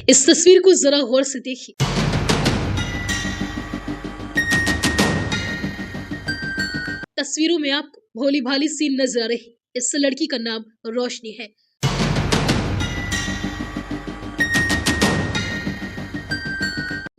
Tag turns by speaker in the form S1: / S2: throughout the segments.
S1: इस तस्वीर को जरा गौर से देखिए। तस्वीरों में आपको भोली भाली सी नजर आ रही इस लड़की का नाम रोशनी है।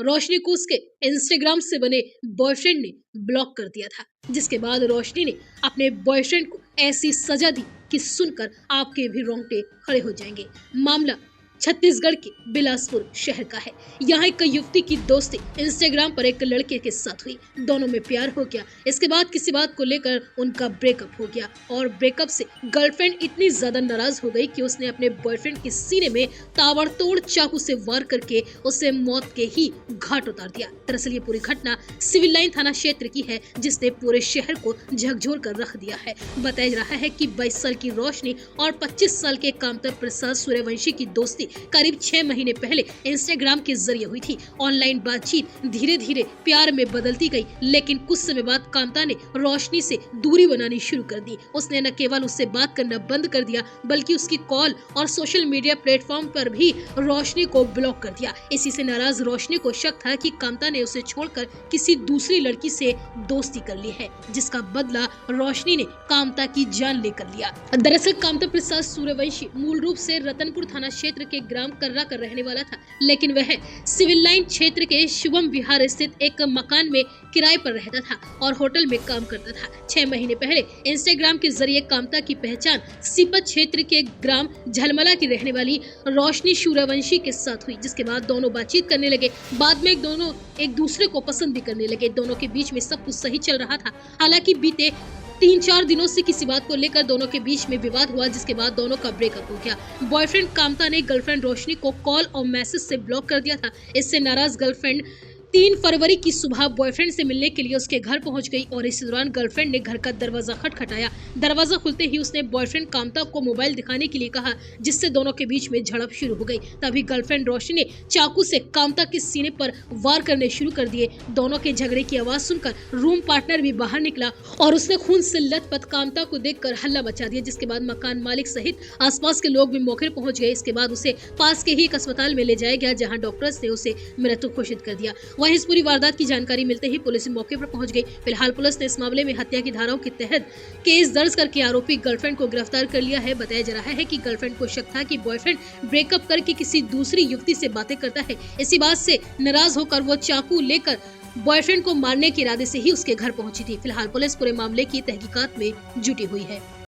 S1: रोशनी को उसके इंस्टाग्राम से बने बॉयफ्रेंड ने ब्लॉक कर दिया था, जिसके बाद रोशनी ने अपने बॉयफ्रेंड को ऐसी सजा दी कि सुनकर आपके भी रोंगटे खड़े हो जाएंगे। मामला छत्तीसगढ़ के बिलासपुर शहर का है। यहाँ एक युवती की दोस्ती इंस्टाग्राम पर एक लड़के के साथ हुई। दोनों में प्यार हो गया। इसके बाद किसी बात को लेकर उनका ब्रेकअप हो गया और ब्रेकअप से गर्लफ्रेंड इतनी ज्यादा नाराज हो गई कि उसने अपने बॉयफ्रेंड के सीने में ताबड़तोड़ चाकू से वार करके उसे मौत के ही घाट उतार दिया। दरअसल ये पूरी घटना सिविल लाइन थाना क्षेत्र की है, जिसने पूरे शहर को झकझोर कर रख दिया है। बताया जा रहा है कि 22 साल की रोशनी और 25 साल के कामता प्रसाद सूर्यवंशी की दोस्ती करीब 6 महीने पहले इंस्टाग्राम के जरिए हुई थी। ऑनलाइन बातचीत धीरे धीरे प्यार में बदलती गई, लेकिन कुछ समय बाद कामता ने रोशनी से दूरी बनानी शुरू कर दी। उसने न केवल उससे बात करना बंद कर दिया, बल्कि उसकी कॉल और सोशल मीडिया प्लेटफॉर्म पर भी रोशनी को ब्लॉक कर दिया। इसी से नाराज रोशनी को शक था कि कामता ने उसे छोड़कर किसी दूसरी लड़की से दोस्ती कर ली है, जिसका बदला रोशनी ने कामता की जान लेकर लिया। दरअसल कामता प्रसाद सूर्यवंशी मूल रूप से रतनपुर थाना क्षेत्र के ग्राम कर्रा का रहने वाला था, लेकिन वह सिविल लाइन क्षेत्र के शुभम विहार स्थित एक मकान में किराए पर रहता था और होटल में काम करता था। 6 महीने पहले इंस्टाग्राम के जरिए कामता की पहचान सीपत क्षेत्र के ग्राम झलमला की रहने वाली रोशनी सूर्यवंशी के साथ हुई, जिसके बाद दोनों बातचीत करने लगे। बाद में दोनों एक दूसरे को पसंद भी करने लगे। दोनों के बीच में सब कुछ सही चल रहा था। हालांकि बीते 3-4 दिनों से किसी बात को लेकर दोनों के बीच में विवाद हुआ, जिसके बाद दोनों का ब्रेकअप हो गया। बॉयफ्रेंड कामता ने गर्लफ्रेंड रोशनी को कॉल और मैसेज से ब्लॉक कर दिया था। इससे नाराज गर्लफ्रेंड 3 फरवरी की सुबह बॉयफ्रेंड से मिलने के लिए उसके घर पहुंच गई और इस दौरान गर्लफ्रेंड ने घर का दरवाजा खटखटाया। दरवाजा खुलते ही उसने बॉयफ्रेंड कामता को मोबाइल दिखाने के लिए कहा, जिससे दोनों के बीच में झड़प शुरू हो गई। तभी गर्लफ्रेंड रोशनी ने चाकू से कामता के सीने पर वार करने शुरू कर दिए। दोनों के झगड़े की आवाज सुनकर रूम पार्टनर भी बाहर निकला और उसने खून से लथपथ कामता को देखकर हल्ला मचा दिया, जिसके बाद मकान मालिक सहित आसपास के लोग भी मौके पर पहुंच गए। इसके बाद उसे पास के ही एक अस्पताल में ले जाया गया, जहाँ डॉक्टर्स ने उसे मृत घोषित कर दिया। वहीं इस पूरी वारदात की जानकारी मिलते ही पुलिस मौके पर पहुंच गई। फिलहाल पुलिस ने इस मामले में हत्या की धाराओं के तहत केस दर्ज करके आरोपी गर्लफ्रेंड को गिरफ्तार कर लिया है। बताया जा रहा है कि गर्लफ्रेंड को शक था कि बॉयफ्रेंड ब्रेकअप करके किसी दूसरी युवती से बातें करता है। इसी बात से नाराज होकर वो चाकू लेकर बॉयफ्रेंड को मारने के इरादे से ही उसके घर पहुंची थी। फिलहाल पुलिस पूरे मामले की तहकीकात में जुटी हुई है।